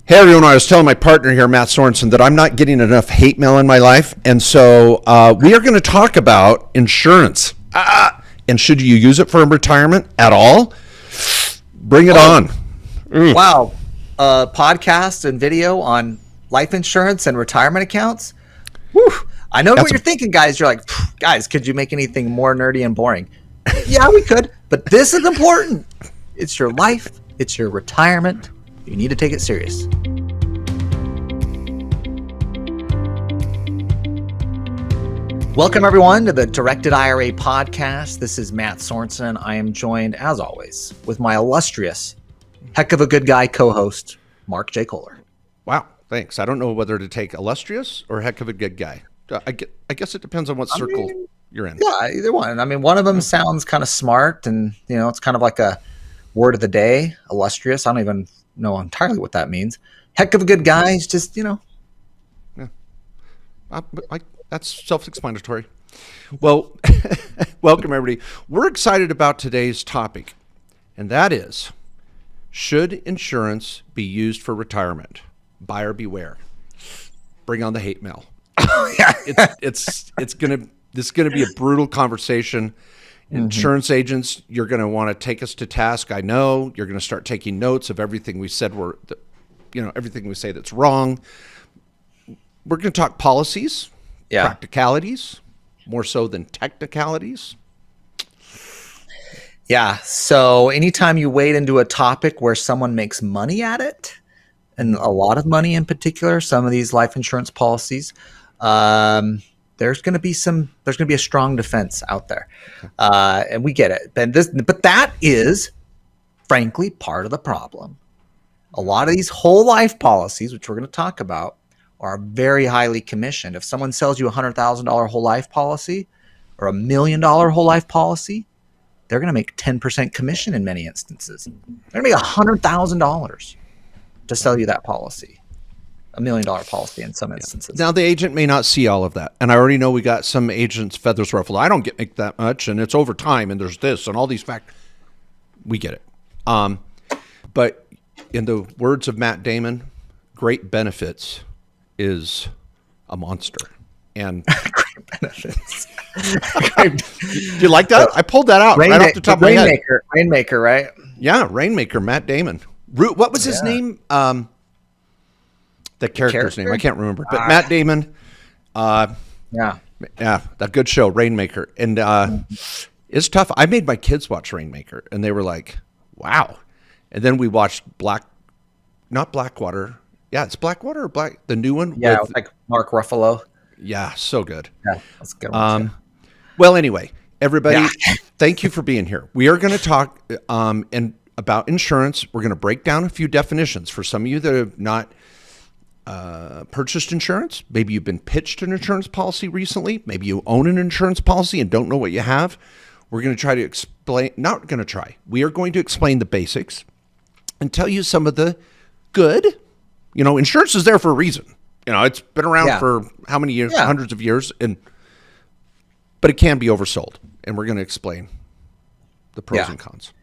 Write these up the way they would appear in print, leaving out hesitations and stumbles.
Hey everyone, I was telling my partner here, Matt Sorensen, that I'm not getting enough hate mail in my life. And so we are going to talk about insurance. And should you use it for retirement at all? Bring it on. Wow. Podcast and video on life insurance and retirement accounts. Whew. I know what you're thinking, guys. You're like, guys, could you make anything more nerdy and boring? Yeah, we could. But this is important. It's your life. It's your retirement. You need to take it serious. Welcome, everyone, to the Directed IRA Podcast. This is Matt Sorensen. I am joined, as always, with my illustrious, heck of a good guy co-host, Mark J. Kohler. Wow, thanks. I don't know whether to take illustrious or heck of a good guy. I guess it depends on what circle you're in. Yeah, either one. I mean, one of them sounds kind of smart, and, you know, it's kind of like a word of the day, illustrious. I don't even know entirely what that means. Heck of a good guy is just, you know. Yeah. That's self-explanatory. Well, welcome everybody. We're excited about today's topic, and that is, should insurance be used for retirement? Buyer beware. Bring on the hate mail. This is gonna be a brutal conversation. Insurance agents, you're going to want to take us to task. I know you're going to start taking notes of everything we said. Everything we say that's wrong. We're going to talk policies, practicalities, more so than technicalities. Yeah. So anytime you wade into a topic where someone makes money at it, and a lot of money in particular, some of these life insurance policies, there's going to be a strong defense out there. And we get it. But that is frankly part of the problem. A lot of these whole life policies, which we're going to talk about, are very highly commissioned. If someone sells you $100,000 whole life policy or $1 million whole life policy, they're going to make 10% commission in many instances. They're going to make $100,000 to sell you that policy. $1 million policy in some instances. Now the agent may not see all of that, and I already know we got some agents feathers ruffled. I don't make that much, and it's over time, and there's this and all these facts. We get it, but in the words of Matt Damon, great benefits is a monster. And great benefits. Do you like that? I pulled that out right off the top of my head. Rainmaker, right? Yeah, Rainmaker, Matt Damon. What was his name? The character's name, I can't remember, but Matt Damon. Yeah, that good show, Rainmaker, and it's tough. I made my kids watch Rainmaker, and they were like, "Wow!" And then we watched not Blackwater. Yeah, it's Blackwater or the new one. Yeah, like Mark Ruffalo. Yeah, so good. Yeah, that's a good one. Well, anyway, everybody, thank you for being here. We are going to talk about insurance. We're going to break down a few definitions for some of you that have not purchased insurance. Maybe you've been pitched an insurance policy recently. Maybe you own an insurance policy and don't know what you have. We're going to try to explain, we are going to explain the basics and tell you some of the good. You know, insurance is there for a reason. You know, it's been around for how many years, hundreds of years, but it can be oversold. And we're going to explain the pros and cons.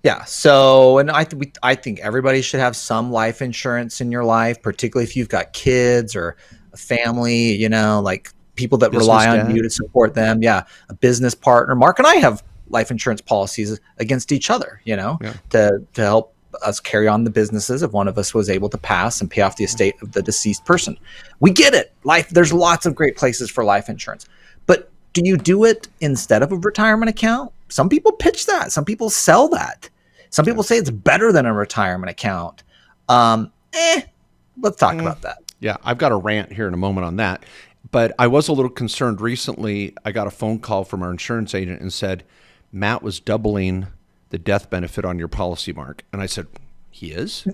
Yeah. So, and I think everybody should have some life insurance in your life, particularly if you've got kids or a family, you know, like people that rely on you to support them. Yeah. A business partner. Mark and I have life insurance policies against each other, you know, to help us carry on the businesses if one of us was able to pass and pay off the estate of the deceased person. We get it. There's lots of great places for life insurance, but do you do it instead of a retirement account? Some people pitch that. Some people sell that. Some people say it's better than a retirement account. Let's talk about that. Yeah, I've got a rant here in a moment on that. But I was a little concerned recently. I got a phone call from our insurance agent and said, Matt was doubling the death benefit on your policy, Mark. And I said, he is?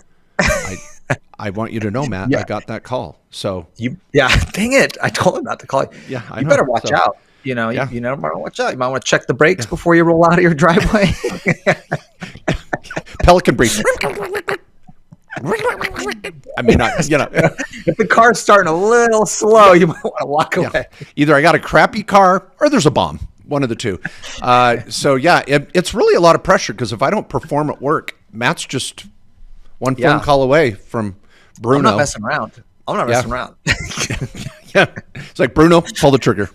I want you to know, Matt, I got that call. So dang it. I told him not to call you. Yeah, I know. You better watch out. You know, you might watch out. You might want to check the brakes before you roll out of your driveway. Pelican brakes. I mean, if the car's starting a little slow, you might want to walk away. Either I got a crappy car or there's a bomb. One of the two. It's really a lot of pressure because if I don't perform at work, Matt's just one phone call away from Bruno. I'm not messing around. Yeah. It's like, Bruno, pull the trigger.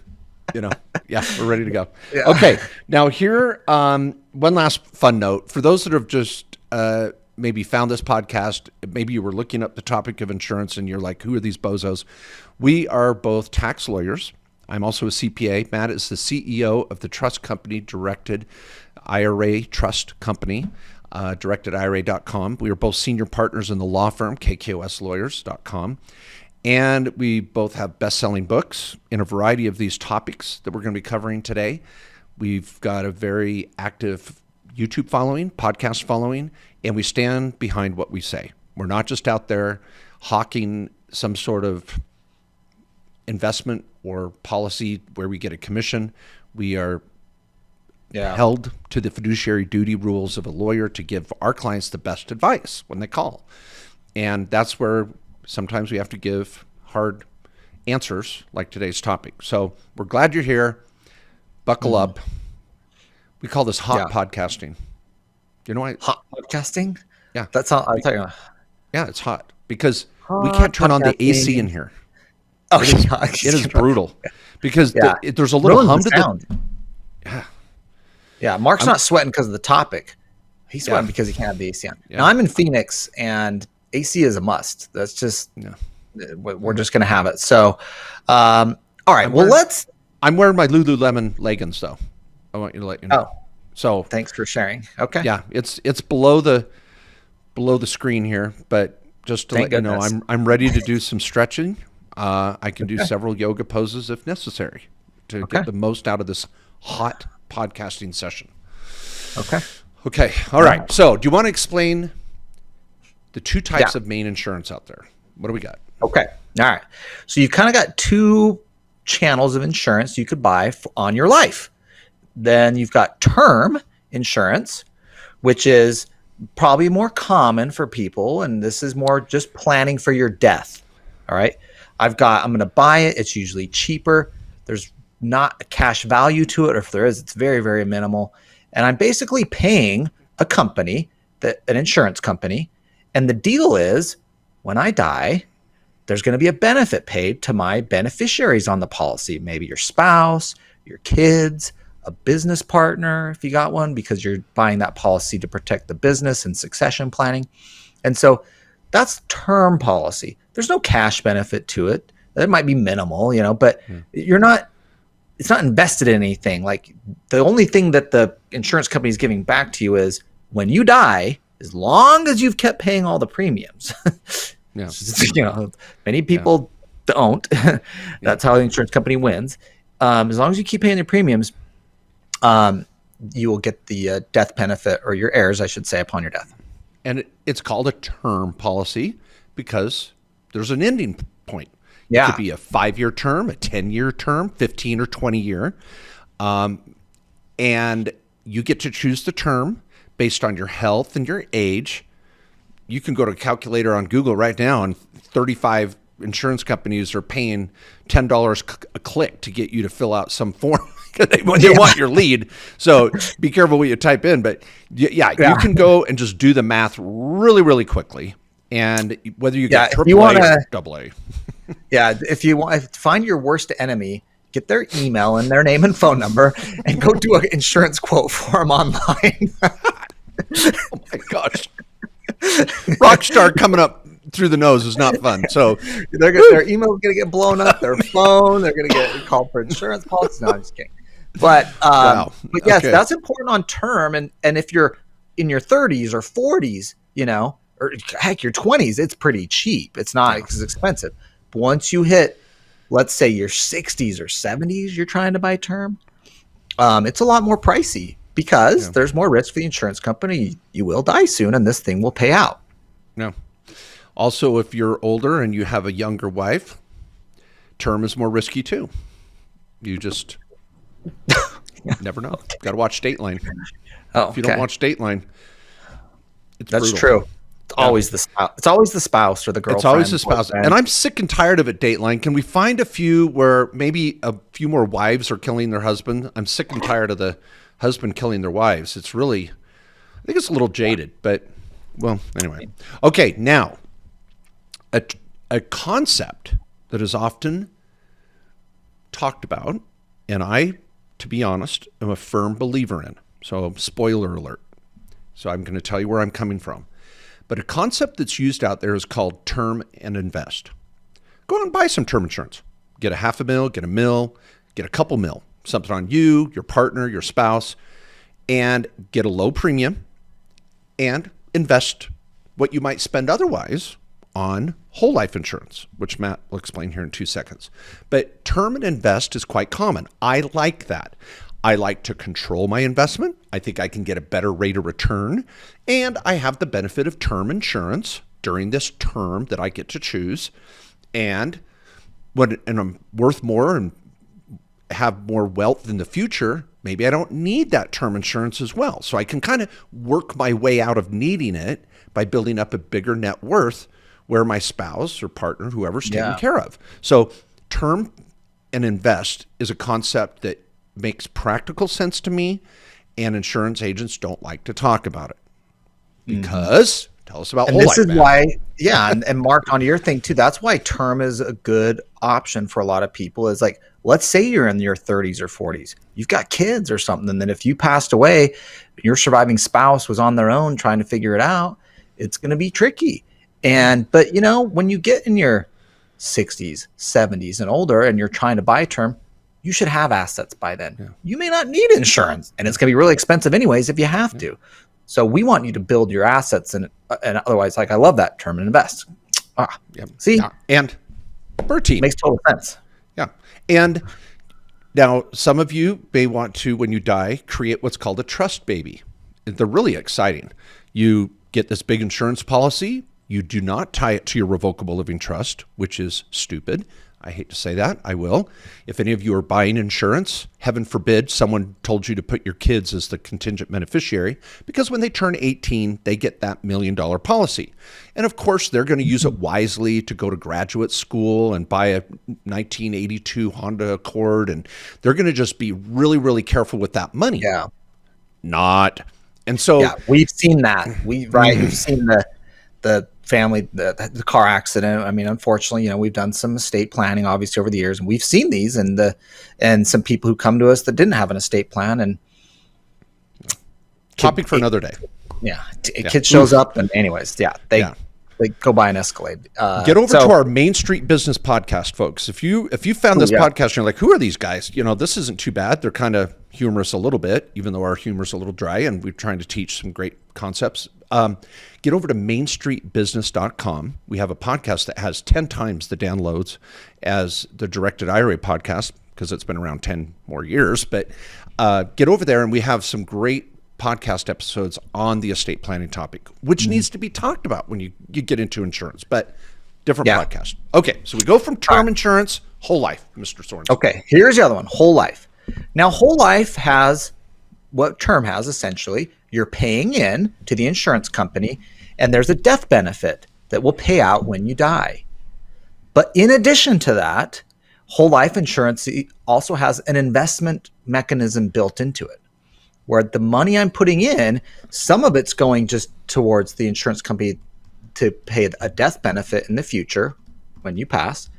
Yeah, we're ready to go. Yeah. Okay. Now here, one last fun note. For those that have just maybe found this podcast, maybe you were looking up the topic of insurance and you're like, who are these bozos? We are both tax lawyers. I'm also a CPA. Matt is the CEO of the trust company, Directed IRA Trust Company, directedira.com. We are both senior partners in the law firm, KKOSlawyers.com. And we both have best-selling books in a variety of these topics that we're going to be covering today. We've got a very active YouTube following, podcast following, and we stand behind what we say. We're not just out there hawking some sort of investment or policy where we get a commission. We are held to the fiduciary duty rules of a lawyer to give our clients the best advice when they call. And that's where sometimes we have to give hard answers like today's topic. So we're glad you're here. Buckle up. We call this hot podcasting. You know why? Hot podcasting? Yeah. That's all I'll tell you. Yeah, it's hot because we can't turn on the AC in here. Oh, it is brutal because there's a little hum to sound. Yeah. Yeah. Mark's not sweating because of the topic. He's sweating because he can't have the AC on. Yeah. Now I'm in Phoenix and AC is a must. That's just, we're just going to have it. So, all right. I'm wearing my Lululemon leggings though. I want you to let you know. Oh, so thanks for sharing. Okay. Yeah. It's below the screen here, but just to let you know, I'm ready to do some stretching. I can do several yoga poses if necessary to get the most out of this hot podcasting session. Okay. All right. So do you want to explain the two types of main insurance out there? What do we got? Okay. All right. So you kind of got two channels of insurance you could buy on your life. Then you've got term insurance, which is probably more common for people. And this is more just planning for your death. All right. I'm going to buy it. It's usually cheaper. There's not a cash value to it. Or if there is, it's very, very minimal. And I'm basically paying a company, an insurance company. And the deal is when I die, there's going to be a benefit paid to my beneficiaries on the policy. Maybe your spouse, your kids, a business partner, if you got one, because you're buying that policy to protect the business and succession planning. And so that's term policy. There's no cash benefit to it. That might be minimal, but it's not invested in anything. Like the only thing that the insurance company is giving back to you is when you die, as long as you've kept paying all the premiums. Many people don't. That's how the insurance company wins. As long as you keep paying the premiums, you will get the death benefit, or your heirs, I should say, upon your death. And it's called a term policy because there's an ending point. Yeah. It could be a 5-year term, a 10-year term, 15 or 20-year. And you get to choose the term based on your health and your age. You can go to a calculator on Google right now, and 35 insurance companies are paying $10 a click to get you to fill out some form. They want your lead. So be careful what you type in. But you can go and just do the math really, really quickly. And whether you get AAA or AA. If you want to find your worst enemy, get their email and their name and phone number and go do an insurance quote for them online. Oh my gosh. Rockstar coming up through the nose is not fun. So their email is going to get blown up, their phone, they're going to get called for insurance policies. No, I'm just kidding. But yes, that's important on term. And if you're in your 30s or 40s, or heck, your 20s, it's pretty cheap. It's not as expensive. But once you hit, let's say your 60s or 70s, you're trying to buy term, it's a lot more pricey because there's more risk for the insurance company. You will die soon, and this thing will pay out. Yeah. Also, if you're older and you have a younger wife, term is more risky too. You just never know. Got to watch Dateline. If you don't watch Dateline, that's true. It's always the spouse. It's always the spouse or the girlfriend. It's always the spouse. And I'm sick and tired of it, Dateline. Can we find a few where maybe a few more wives are killing their husband? I'm sick and tired of the husband killing their wives. It's really, I think it's a little jaded, but well, anyway. Okay, now, a concept that is often talked about, and I, to be honest, am a firm believer in. So spoiler alert. So I'm going to tell you where I'm coming from. But a concept that's used out there is called term and invest. Go out and buy some term insurance. Get a $500,000, get $1 million, get a couple mil, something on you, your partner, your spouse, and get a low premium and invest what you might spend otherwise on whole life insurance, which Matt will explain here in 2 seconds. But term and invest is quite common. I like that. I like to control my investment. I think I can get a better rate of return. And I have the benefit of term insurance during this term that I get to choose. And I'm worth more and have more wealth in the future, maybe I don't need that term insurance as well. So I can kind of work my way out of needing it by building up a bigger net worth where my spouse or partner, whoever's taken care of. So term and invest is a concept that makes practical sense to me, and insurance agents don't like to talk about it because tell us about and whole this life, is why and Mark, on your thing too, that's why term is a good option for a lot of people. Is like, let's say you're in your 30s or 40s, you've got kids or something, and then if you passed away, your surviving spouse was on their own trying to figure it out, it's going to be tricky. But when you get in your 60s, 70s and older and you're trying to buy term, you should have assets by then. Yeah. You may not need insurance, and it's going to be really expensive anyways if you have to. So we want you to build your assets, and otherwise, like, I love that term and invest. See? Yeah. And Bertie. Makes total sense. Yeah. And now some of you may want to, when you die, create what's called a trust baby. They're really exciting. You get this big insurance policy. You do not tie it to your revocable living trust, which is stupid. I hate to say that. I will. If any of you are buying insurance, heaven forbid someone told you to put your kids as the contingent beneficiary, because when they turn 18, they get that $1 million policy. And of course, they're going to use it wisely to go to graduate school and buy a 1982 Honda Accord. And they're going to just be really, really careful with that money. Yeah. And so we've seen that. We've seen the family, the car accident. I mean, unfortunately, we've done some estate planning obviously over the years, and we've seen these and some people who come to us that didn't have an estate plan, and topic for another day. Kid shows up, and anyways, they go buy an Escalade. Get over to our Main Street Business Podcast, folks. If you found this podcast and you're like, who are these guys? This isn't too bad. They're kind of humorous a little bit, even though our humor is a little dry, and we're trying to teach some great concepts. Get over to mainstreetbusiness.com. We have a podcast that has 10 times the downloads as the Directed IRA podcast, because it's been around 10 more years. But get over there, and we have some great podcast episodes on the estate planning topic, which needs to be talked about when you get into insurance, but different podcast. Okay, so we go from term insurance, whole life, Mr. Sorensen. Okay, here's the other one, whole life. Now, whole life has what term has essentially. You're paying in to the insurance company, and there's a death benefit that will pay out when you die. But in addition to that, whole life insurance also has an investment mechanism built into it, where the money I'm putting in, some of it's going just towards the insurance company to pay a death benefit in the future when you pass.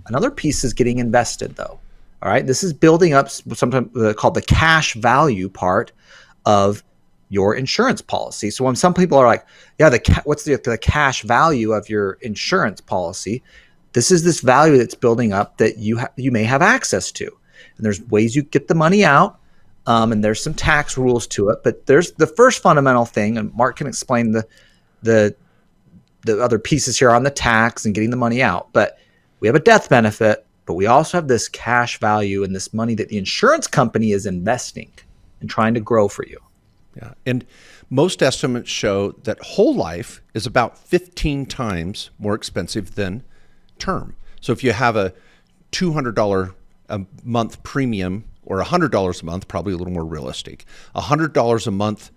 Another piece is getting invested, though. All right, this is building up sometimes called the cash value part of your insurance policy. So when some people are like, what's the cash value of your insurance policy? This is this value that's building up that you may have access to. And there's ways you get the money out, and there's some tax rules to it. But there's the first fundamental thing, and Mark can explain the other pieces here on the tax and getting the money out. But we have a death benefit, but we also have this cash value and this money that the insurance company is investing and trying to grow for you. Yeah. And most estimates show that whole life is about 15 times more expensive than term. So if you have a $200 a month premium, or $100 a month, probably a little more realistic, $100 a month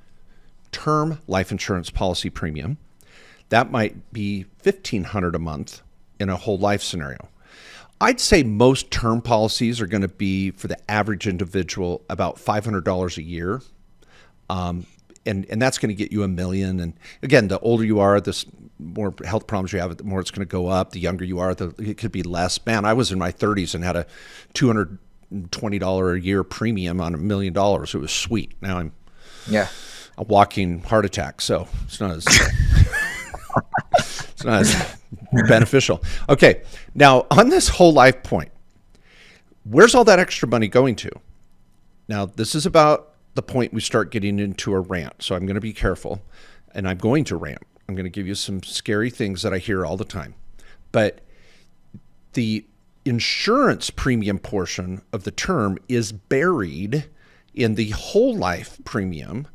term life insurance policy premium, that might be $1,500 a month in a whole life scenario. I'd say most term policies are going to be, for the average individual, about $500 a year. and that's going to get you $1 million. And again, the older you are, the more health problems you have, the more it's going to go up. The younger you are, it could be less. Man, I was in my 30s and had a $220 a year premium on $1 million. It was sweet. Now I'm a walking heart attack, so it's not as it's not as beneficial. Okay, now on this whole life point, where's all that extra money going to? Now, this is about the point we start getting into a rant. So I'm going to be careful, and I'm going to rant. I'm going to give you some scary things that I hear all the time. But the insurance premium portion of the term is buried in the whole life premium,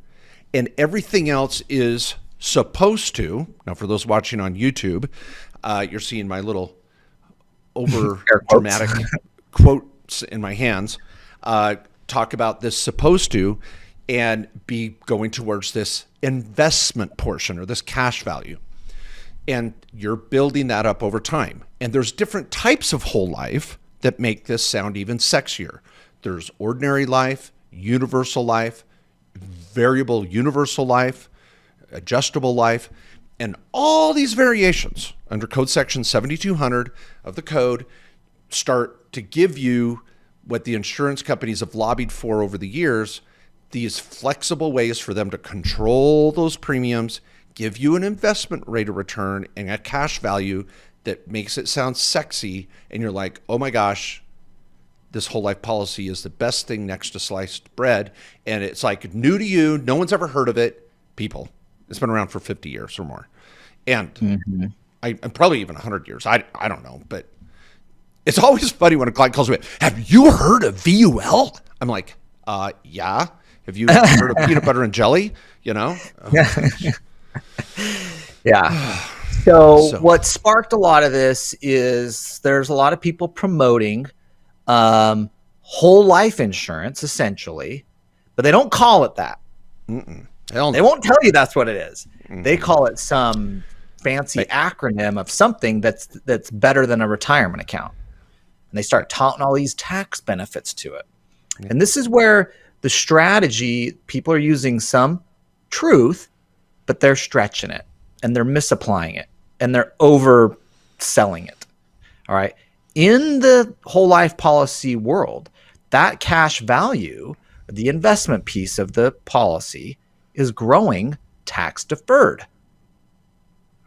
and everything else is supposed to. Now, for those watching on YouTube, you're seeing my little over dramatic quotes in my hands. Talk about this supposed to and be going towards this investment portion or this cash value. And you're building that up over time. And there's different types of whole life that make this sound even sexier. There's ordinary life, universal life, variable universal life, adjustable life, and all these variations under code section 7200 of the code start to give you what the insurance companies have lobbied for over the years, these flexible ways for them to control those premiums, give you an investment rate of return and a cash value that makes it sound sexy. And you're like, oh my gosh, this whole life policy is the best thing next to sliced bread. And it's like new to you. No one's ever heard of it. People, it's been around for 50 years or more. And I'm probably even 100 years. I don't know, but it's always funny when a client calls me, have you heard of VUL? I'm like, yeah. Have you heard of peanut butter and jelly? You know? Yeah. So what sparked a lot of this is there's a lot of people promoting whole life insurance, essentially, but they don't call it that. Hell no. They won't tell you that's what it is. They call it some fancy acronym of something that's better than a retirement account. And they start touting all these tax benefits to it. Yeah. And this is where the strategy, people are using some truth, but they're stretching it and they're misapplying it and they're overselling it. All right. In the whole life policy world, that cash value, the investment piece of the policy, is growing tax deferred.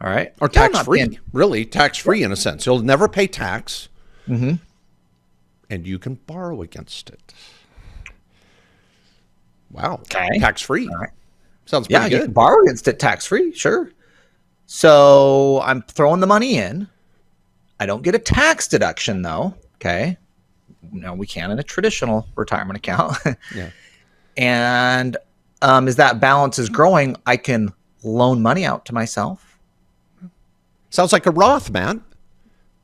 All right. Or tax free, really tax free in a sense. You'll never pay tax. And you can borrow against it. Wow. Okay. Tax free. Right. Sounds pretty good. You can borrow against it tax free. Sure. So I'm throwing the money in. I don't get a tax deduction though. Okay. No, we can in a traditional retirement account. Yeah. And as that balance is growing, I can loan money out to myself. Sounds like a Roth, man.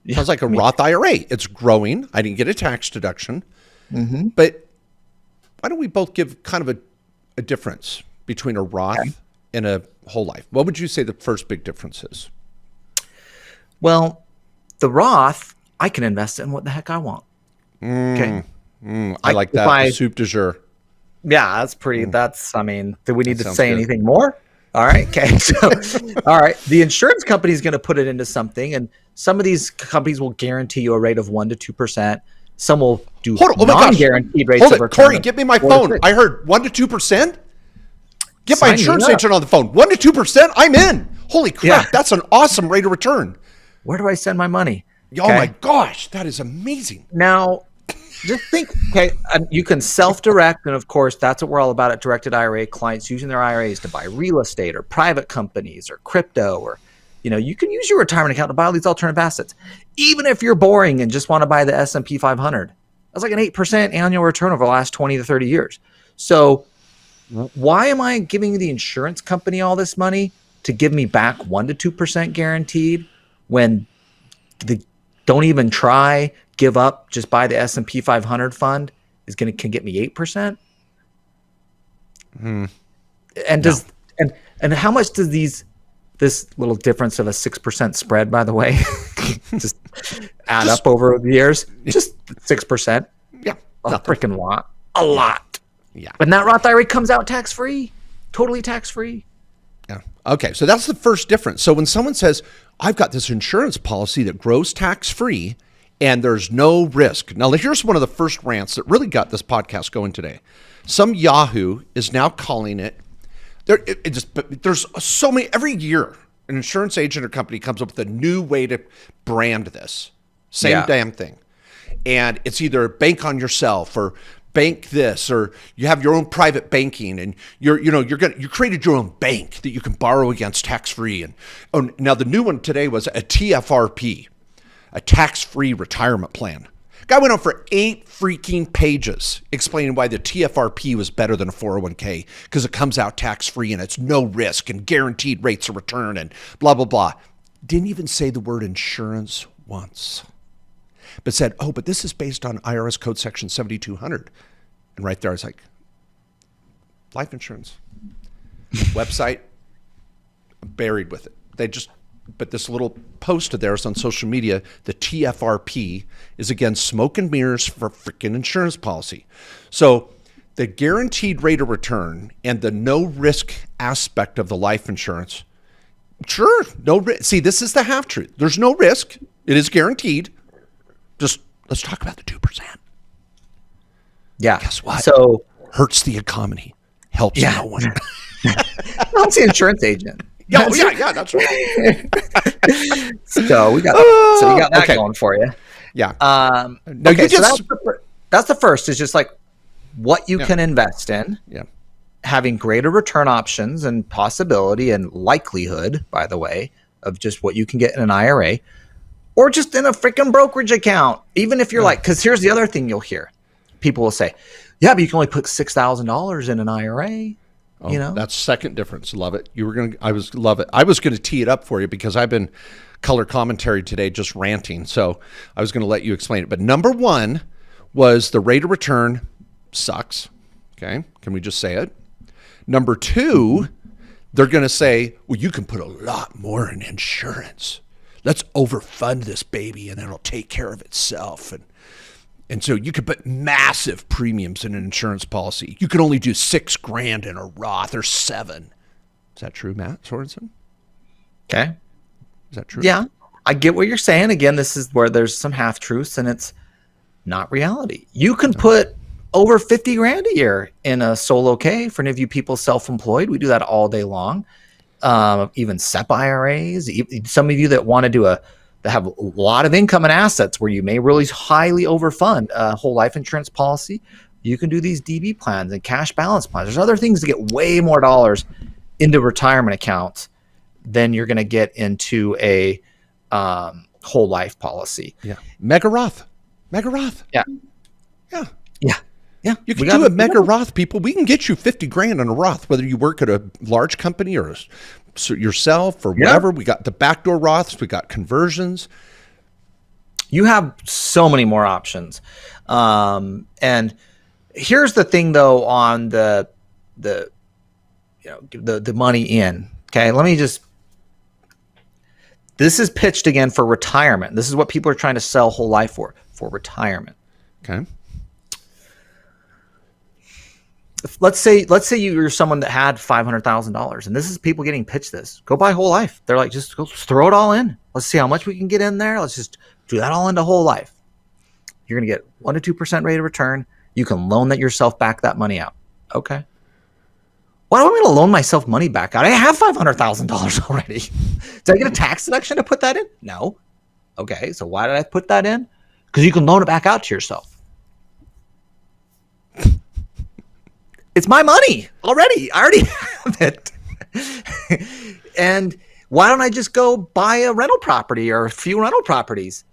Sounds like a Roth IRA. It's growing. I didn't get a tax deduction. But why don't we both give kind of a difference between a Roth and a whole life? What would you say the first big difference is? Well, the Roth, I can invest in what the heck I want. Okay. I like that. Soup du jour. Yeah, that's pretty. Do we need to say anything more? All right. Okay. So, all right. The insurance company is going to put it into something, and some of these companies will guarantee you a rate of 1% to 2%. Some will do non-guaranteed rates of return. Corey, get me my phone. I heard 1% to 2%. Get my insurance agent on the phone. 1% to 2%. I'm in. Holy crap! That's an awesome rate of return. Where do I send my money? Oh my gosh, that is amazing. Now, just think, you can self-direct, and of course, that's what we're all about at Directed IRA. Clients using their IRAs to buy real estate or private companies or crypto, or you can use your retirement account to buy all these alternative assets. Even if you're boring and just want to buy the S&P 500, that's like an 8% annual return over the last 20 to 30 years. So why am I giving the insurance company all this money to give me back 1% to 2% guaranteed when they don't even try, give up, just buy the S&P 500 fund can get me 8%? And and how much does this little difference of a 6% spread, by the way, just add up over the years? Just 6%. Yeah. A freaking lot. A lot. Yeah. And that Roth IRA comes out tax-free. totally tax-free. Yeah. Okay. So that's the first difference. So when someone says, I've got this insurance policy that grows tax-free and there's no risk. Now, here's one of the first rants that really got this podcast going today. Some Yahoo is now calling it, there's so many, every year, an insurance agent or company comes up with a new way to brand this. Same damn thing. And it's either bank on yourself or bank this, or you have your own private banking, and you created your own bank that you can borrow against tax-free. And now the new one today was a TFRP, a tax-free retirement plan. Guy went on for 8 freaking pages explaining why the TFRP was better than a 401k because it comes out tax-free and it's no risk and guaranteed rates of return and blah, blah, blah. Didn't even say the word insurance once, but said, oh, but this is based on IRS Code Section 7200. And right there, I was like, life insurance. Website, buried with it. But this little post of theirs on social media, the TFRP, is again smoke and mirrors for freaking insurance policy. So the guaranteed rate of return and the no risk aspect of the life insurance, sure, no risk. See, this is the half truth. There's no risk. It is guaranteed. Just let's talk about the 2%. Yeah. Guess what? So hurts the economy, helps no one. I'm the insurance agent. Yeah, that's right. So we got that going for you. Yeah. No, okay, so that's the first. Is just like what you can invest in. Yeah. Having greater return options and possibility and likelihood, by the way, of just what you can get in an IRA or just in a freaking brokerage account. Even if you're like, because here's the other thing you'll hear. People will say, yeah, but you can only put $6,000 in an IRA. Oh, that's second difference. Love it. I was going to tee it up for you because I've been color commentary today, just ranting. So I was going to let you explain it. But number one was the rate of return sucks. Okay. Can we just say it? Number two, they're going to say, well, you can put a lot more in insurance. Let's overfund this baby and it'll take care of itself. And so you could put massive premiums in an insurance policy. You could only do $6,000 in a Roth or $7,000. Is that true, Matt Sorensen? Okay. Is that true? Yeah. I get what you're saying. Again, this is where there's some half truths and it's not reality. You can put over $50,000 a year in a solo K for any of you people self-employed. We do that all day long. Even SEP IRAs. Some of you that want to do that have a lot of income and assets where you may really highly overfund a whole life insurance policy. You can do these DB plans and cash balance plans. There's other things to get way more dollars into retirement accounts than you're going to get into a whole life policy. Yeah. Mega Roth. Yeah. You can do a Mega Roth, people. We can get you $50,000 on a Roth, whether you work at a large company or yourself or whatever. We got the backdoor Roths. We got conversions. You have so many more options. And here's the thing, though, on the money in. Okay, let me just. This is pitched again for retirement. This is what people are trying to sell whole life for retirement. Okay. Let's say you're someone that had $500,000, and this is people getting pitched this. Go buy whole life. They're like, just go throw it all in. Let's see how much we can get in there. Let's just do that all into whole life. You're going to get 1 to 2% rate of return. You can loan that yourself back that money out. Okay. Why do I want to loan myself money back out? I have $500,000 already. Did I get a tax deduction to put that in? No. Okay. So why did I put that in? Because you can loan it back out to yourself. It's my money already. I already have it. And why don't I just go buy a rental property or a few rental properties?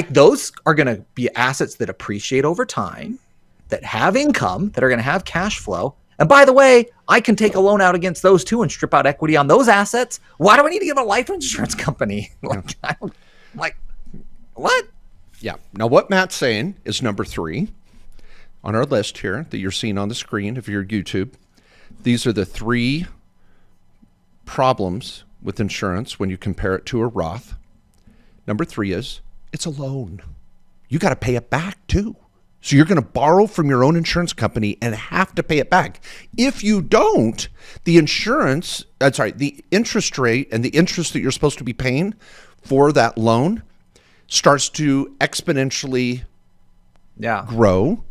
Those are going to be assets that appreciate over time, that have income, that are going to have cash flow. And by the way, I can take a loan out against those too and strip out equity on those assets. Why do I need to give a life insurance company? What? Yeah. Now, what Matt's saying is number 3 on our list here that you're seeing on the screen if you're YouTube. These are the 3 problems with insurance when you compare it to a Roth. Number 3 is it's a loan. You got to pay it back too. So you're going to borrow from your own insurance company and have to pay it back. If you don't, the interest rate and the interest that you're supposed to be paying for that loan starts to exponentially grow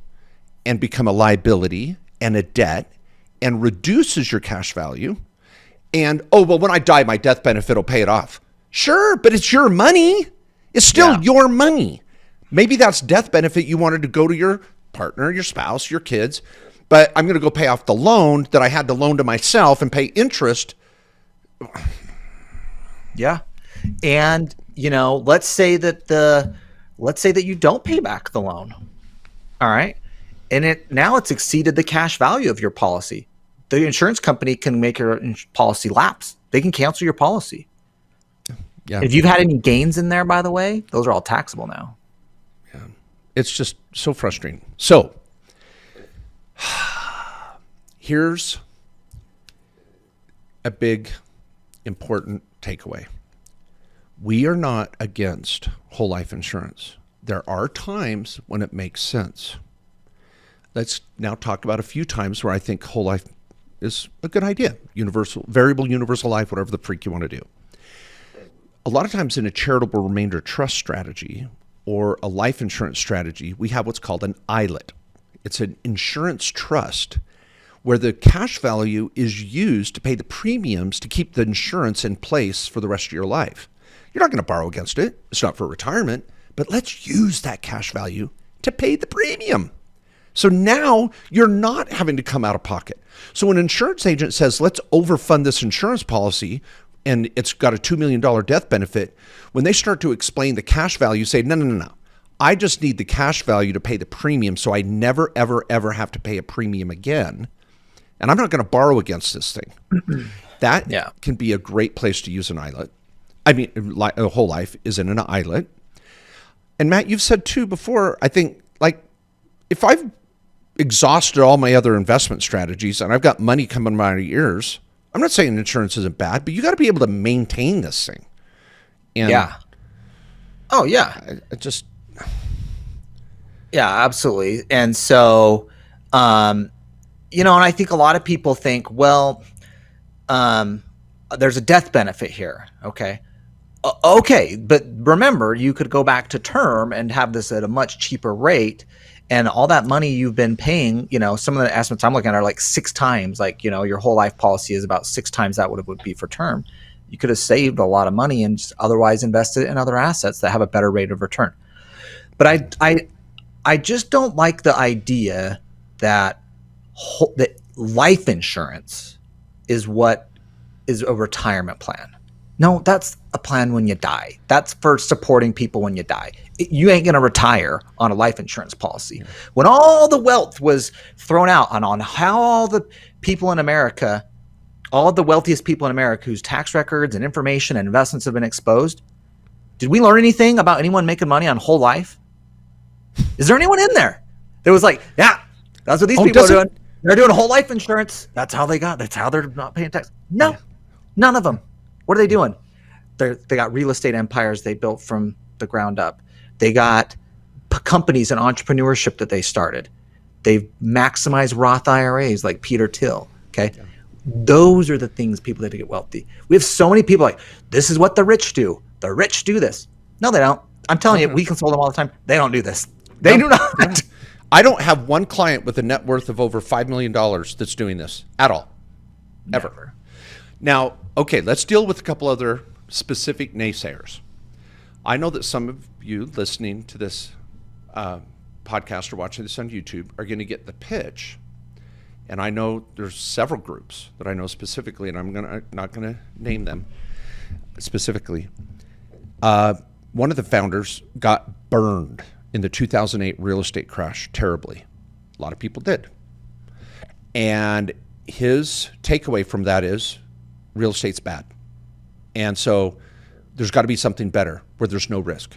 and become a liability and a debt and reduces your cash value. And, when I die, my death benefit will pay it off. Sure, but it's your money. It's still your money. Maybe that's death benefit you wanted to go to your partner, your spouse, your kids, but I'm going to go pay off the loan that I had to loan to myself and pay interest. Yeah. And, let's say that you don't pay back the loan. All right. And it's exceeded the cash value of your policy. The insurance company can make your policy lapse. They can cancel your policy. Yeah. If you've had any gains in there, by the way, those are all taxable now. Yeah. It's just so frustrating. So here's a big, important takeaway. We are not against whole life insurance. There are times when it makes sense. Let's now talk about a few times where I think whole life is a good idea. Variable universal life, whatever the freak you want to do. A lot of times in a charitable remainder trust strategy or a life insurance strategy, we have what's called an ILET. It's an insurance trust where the cash value is used to pay the premiums to keep the insurance in place for the rest of your life. You're not going to borrow against it. It's not for retirement, but let's use that cash value to pay the premium. So now you're not having to come out of pocket. So when an insurance agent says, let's overfund this insurance policy and it's got a $2 million death benefit, when they start to explain the cash value, say, no. I just need the cash value to pay the premium so I never, ever, ever have to pay a premium again. And I'm not going to borrow against this thing. That can be a great place to use an ILET. I mean, a whole life is in an ILET. And Matt, you've said too before, I think, like, if I've exhausted all my other investment strategies and I've got money coming out of my ears, I'm not saying insurance isn't bad, but you got to be able to maintain this thing. And Oh, yeah. I just... Yeah, absolutely. And so, and I think a lot of people think, well, there's a death benefit here. Okay. Okay. But remember, you could go back to term and have this at a much cheaper rate. And all that money you've been paying, some of the estimates I'm looking at are like 6 times, like, your whole life policy is about 6 times that what it would be for term. You could have saved a lot of money and just otherwise invested in other assets that have a better rate of return. But I just don't like the idea that that life insurance is what is a retirement plan. No, that's a plan when you die. That's for supporting people when you die. You ain't going to retire on a life insurance policy. Yeah. When all the wealth was thrown out on how all the people in America, all of the wealthiest people in America whose tax records and information and investments have been exposed, did we learn anything about anyone making money on whole life? Is there anyone in there that was like, yeah, that's what these people are doing. They're doing whole life insurance. That's how they're not paying tax. No, none of them. What are they doing? They got real estate empires they built from the ground up. They got companies and entrepreneurship that they started. They've maximized Roth IRAs like Peter Thiel. Okay. Yeah. Those are the things people do to get wealthy. We have so many people like, this is what the rich do. The rich do this. No, they don't. I'm telling you, we consult them all the time. They don't do this. They do not. I don't have one client with a net worth of over $5 million that's doing this at all. Ever. Never. Now, okay, let's deal with a couple other specific naysayers. I know that some of you listening to this podcast or watching this on YouTube are going to get the pitch. And I know there's several groups that I know specifically, and I'm not going to name them specifically. One of the founders got burned in the 2008 real estate crash terribly. A lot of people did. And his takeaway from that is real estate's bad. And so there's got to be something better where there's no risk.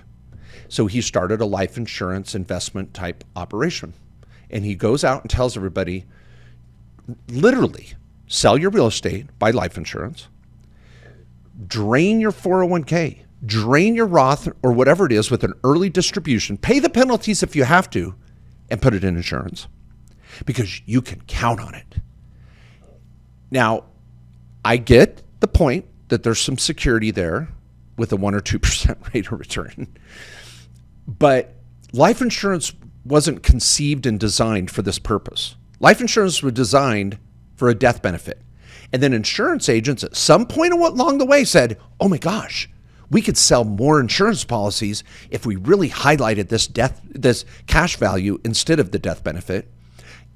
So he started a life insurance investment type operation. And he goes out and tells everybody, literally, sell your real estate, buy life insurance, drain your 401k, drain your Roth or whatever it is with an early distribution, pay the penalties if you have to, and put it in insurance because you can count on it. Now, I get the point that there's some security there with a 1 or 2% rate of return. But life insurance wasn't conceived and designed for this purpose. Life insurance was designed for a death benefit. And then insurance agents at some point along the way said, oh my gosh, we could sell more insurance policies if we really highlighted this cash value instead of the death benefit.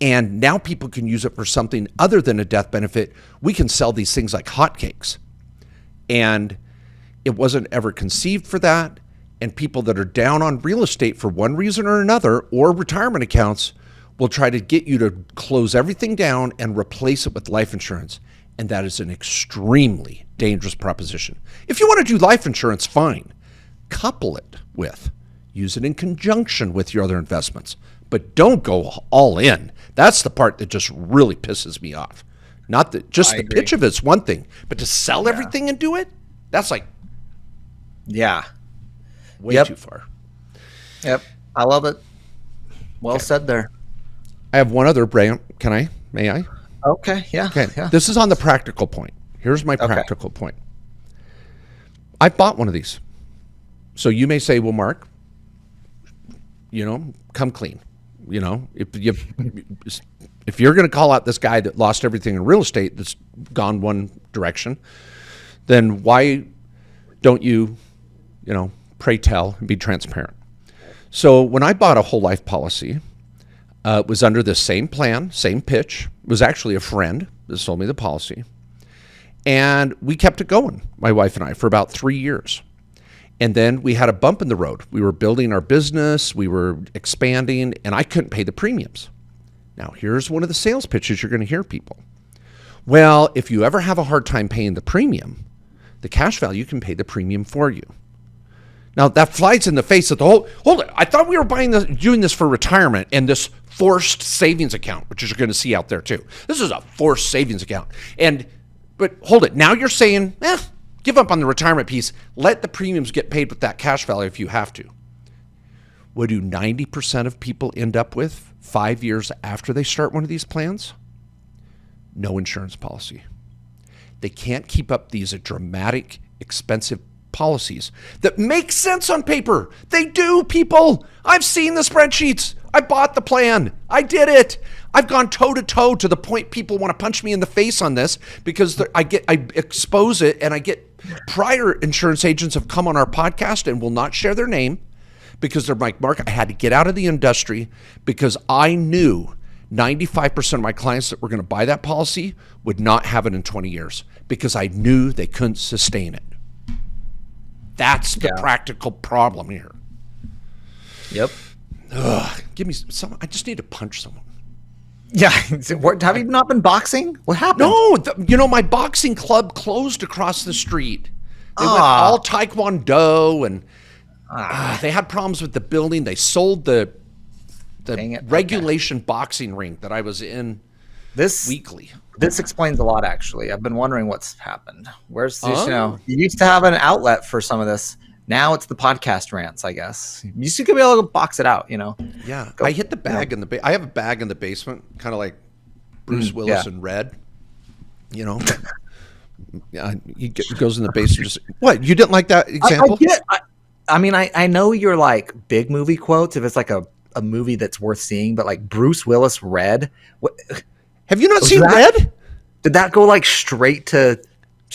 And now people can use it for something other than a death benefit. We can sell these things like hotcakes. And it wasn't ever conceived for that. And people that are down on real estate for one reason or another, or retirement accounts, will try to get you to close everything down and replace it with life insurance. And that is an extremely dangerous proposition. If you want to do life insurance, fine. Couple it with, use it in conjunction with your other investments. But don't go all in. That's the part that just really pisses me off. Not that just the pitch of it's one thing, but to sell everything and do it, that's like way too far. Yep. I love it. Well said there. I have one other brand. May I? Okay. Yeah. Okay. Yeah. This is on the practical point. Here's my practical point. I bought one of these. So you may say, well, Mark, come clean. If you're going to call out this guy that lost everything in real estate that's gone one direction, then why don't you, pray tell and be transparent? So when I bought a whole life policy, it was under the same plan, same pitch. It was actually a friend that sold me the policy. And we kept it going, my wife and I, for about 3 years. And then we had a bump in the road. We were building our business, we were expanding, and I couldn't pay the premiums. Now, here's one of the sales pitches you're going to hear people. Well, if you ever have a hard time paying the premium, the cash value can pay the premium for you. Now, that flies in the face of the whole, hold it, I thought we were doing this for retirement and this forced savings account, which you're going to see out there too. This is a forced savings account. But hold it, now you're saying, give up on the retirement piece. Let the premiums get paid with that cash value if you have to. What do 90% of people end up with 5 years after they start one of these plans? No insurance policy. They can't keep up these dramatic, expensive policies that make sense on paper. They do, people. I've seen the spreadsheets. I bought the plan. I did it. I've gone toe to toe to the point people want to punch me in the face on this because I expose it, and I get prior insurance agents have come on our podcast and will not share their name because they're like, Mark, I had to get out of the industry because I knew 95% of my clients that were going to buy that policy would not have it in 20 years because I knew they couldn't sustain it. That's the practical problem here. Yep. Give me some. I just need to punch someone. Yeah. Have you not been boxing? What happened? No, my boxing club closed across the street. They went all Taekwondo, and they had problems with the building. They sold the regulation boxing ring that I was in weekly. This explains a lot, actually. I've been wondering what's happened. Where's this? You used to have an outlet for some of this. Now it's the podcast rants, I guess. You used to be able to box it out, Yeah, I hit the bag in the I have a bag in the basement, kind of like Bruce Willis in Red. Yeah, he goes in the basement. Just what? You didn't like that example? I know you're like big movie quotes if it's like a movie that's worth seeing, but like Bruce Willis Red. Have you not seen Red? Did that go like straight to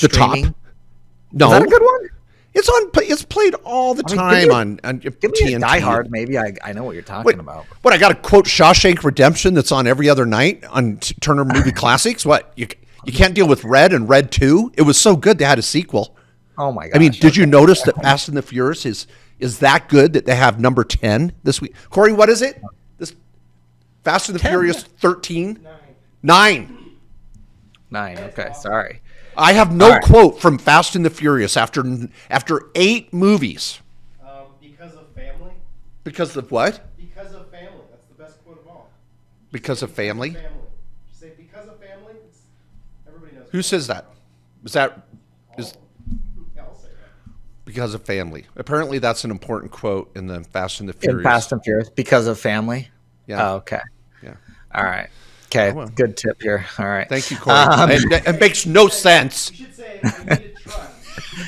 the top? No, is that a good one? It's played all the time on give me TNT. A Die Hard, maybe. I know what you're talking about. What, I got to quote Shawshank Redemption that's on every other night on Turner Movie Classics? What, you can't deal with Red and Red 2? It was so good they had a sequel. Oh my gosh. I mean, did you notice that Fast and the Furious is that good that they have number 10 this week? Corey, what is it? This Fast and the 10, Furious 13? 9. Okay, sorry. I have no quote from Fast and the Furious after 8 movies. Because of family. Because of what? Because of family. That's the best quote of all. Because of family? Family. Just say because of family. Everybody knows. Who says that? Yeah, I'll say that. Because of family. Apparently that's an important quote in the Fast and the Furious. In Fast and Furious, because of family. Yeah. Oh, okay. Yeah. All right. Okay. Oh, well. Good tip here. All right. Thank you, Corey. It makes no sense. You should say, I needed trust because of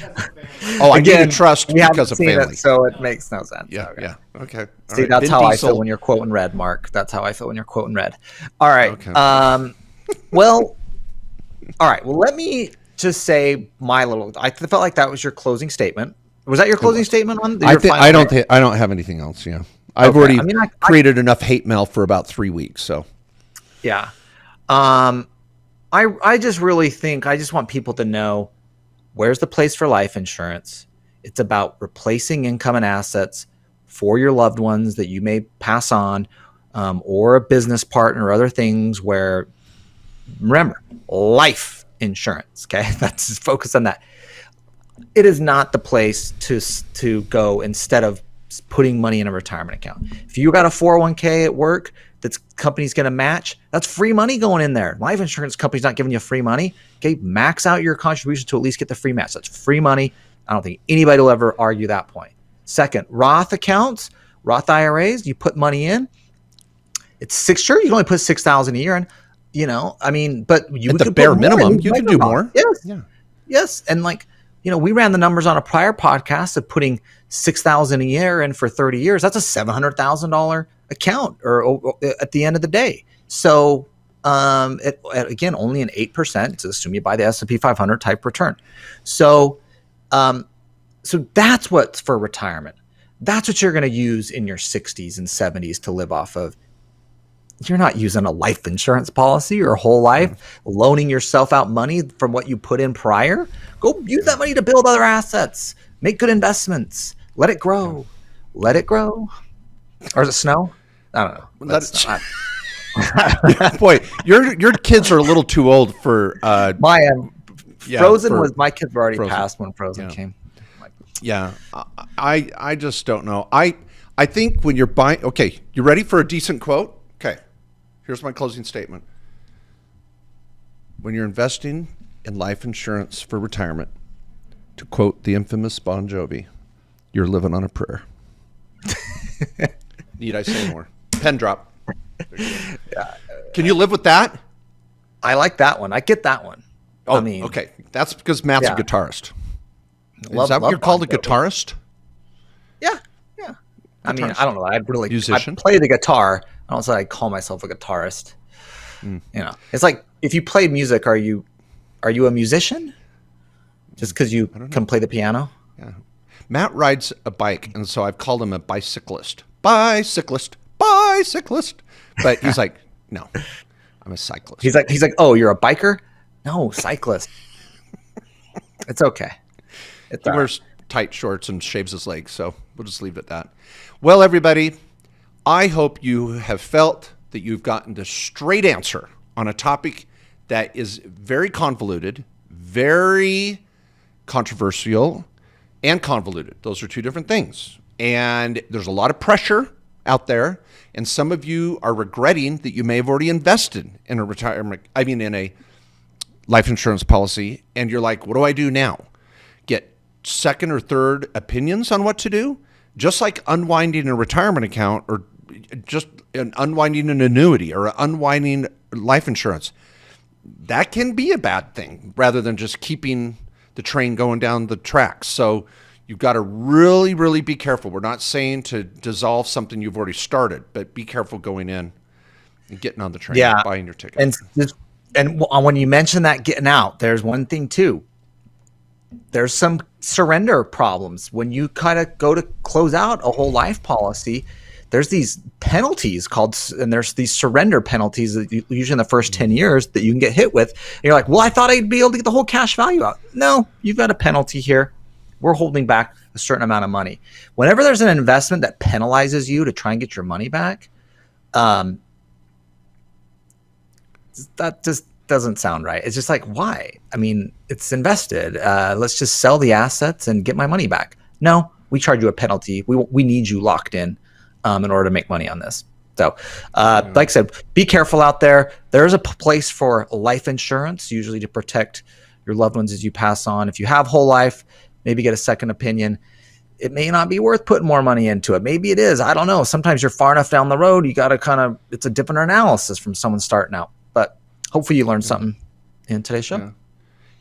family. Oh, I Again, needed trust we haven't because of seen family. it, so it makes no sense. Yeah. Okay. Yeah. Okay. All See, right. that's Vin how I Diesel. feel when you're quoting red, Mark. That's how I feel when you're quoting red. All right. Okay. Well, all right. Well, let me just say I felt like that was your closing statement. Was that your closing statement on your final I don't. rant? I don't have anything else. Yeah. I've Okay. already I mean, I created enough hate mail for about 3 weeks. So. Yeah. I just really think I just want people to know where's the place for life insurance. It's about replacing income and assets for your loved ones that you may pass on, or a business partner or other things where, remember, life insurance. Okay. That's focus on that. It is not the place to go instead of putting money in a retirement account. If you got a 401k at work that's company's going to match, that's free money going in there. Life insurance company's not giving you free money. Okay, max out your contribution to at least get the free match. That's free money. I don't think anybody will ever argue that point. Second, Roth accounts, Roth IRAs, you put money in. It's sure you can only put $6,000 a year in. I mean, but you At the could bare put more in. minimum, you can do more. Yes. Yeah. Yes. And we ran the numbers on a prior podcast of putting $6,000 a year in for 30 years. That's a $700,000 account or at the end of the day. So again, only an 8%. So assume you buy the S&P 500 type return. So that's what's for retirement. That's what you're going to use in your 60s and 70s to live off of. You're not using a life insurance policy your whole life, loaning yourself out money from what you put in prior. Go use that money to build other assets, make good investments, let it grow. Let it grow. Or is it snow? I don't know. Boy, your kids are a little too old for Frozen was my kids were already passed when Frozen came. Yeah. I just don't know. I think when you're buying, okay, you ready for a decent quote? Okay. Here's my closing statement. When you're investing in life insurance for retirement, to quote the infamous Bon Jovi, you're living on a prayer. Need I say more? Pen drop. Can you live with that? I like that one. I get that one. Oh, okay. That's because Matt's a guitarist. Is that what you're called, a guitarist? Yeah. Yeah. I mean, I don't know. I musician. I play the guitar. I don't say I call myself a guitarist. It's like if you play music, are you a musician? Just because you can play the piano? Yeah. Matt rides a bike, and so I've called him a bicyclist. Bicyclist. But he's like, no, I'm a cyclist. He's like, oh, you're a biker? No, cyclist. It's okay. He wears tight shorts and shaves his legs, so we'll just leave it at that. Well, everybody, I hope you have felt that you've gotten the straight answer on a topic that is very convoluted, very controversial, and convoluted. Those are two different things. And there's a lot of pressure out there, and some of you are regretting that you may have already invested in a life insurance policy, and you're like, what do I do now? Get second or third opinions on what to do? Just like unwinding a retirement account or just unwinding an annuity or unwinding life insurance. That can be a bad thing rather than just keeping the train going down the tracks. So you've got to really, really be careful. We're not saying to dissolve something you've already started, but be careful going in and getting on the train, and buying your ticket. And when you mention that getting out, there's one thing too. There's some surrender problems. When you kind of go to close out a whole life policy, there's these penalties and there's these surrender penalties that usually in the first 10 years that you can get hit with. And you're like, well, I thought I'd be able to get the whole cash value out. No, you've got a penalty here. We're holding back a certain amount of money. Whenever there's an investment that penalizes you to try and get your money back, that just doesn't sound right. It's just like, why? I mean, it's invested. Let's just sell the assets and get my money back. No, we charge you a penalty. We need you locked in order to make money on this. So, like I said, be careful out there. There's a place for life insurance, usually to protect your loved ones as you pass on. If you have whole life, maybe get a second opinion. it may not be worth putting more money into it. Maybe it is. I don't know. Sometimes you're far enough down the road, you got to it's a different analysis from someone starting out. But hopefully you learned something in today's show. Yeah.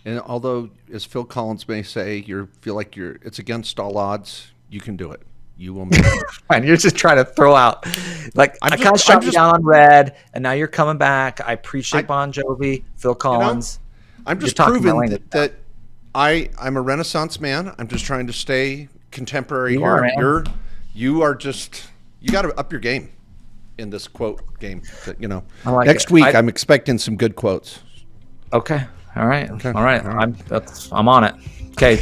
And although, as Phil Collins may say, feel like it's against all odds, you can do it. You will make it. And you're just trying to throw out, like, I kind of shot you down on red, and now you're coming back. I appreciate Bon Jovi, Phil Collins. I'm just proving that I'm a Renaissance man. I'm just trying to stay contemporary here. You got to up your game in this quote game. Next week I'm expecting some good quotes. Okay. All right. I'm on it. Okay.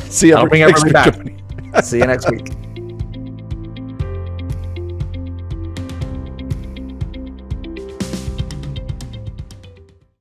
See you. I'll bring everybody back. See you next week.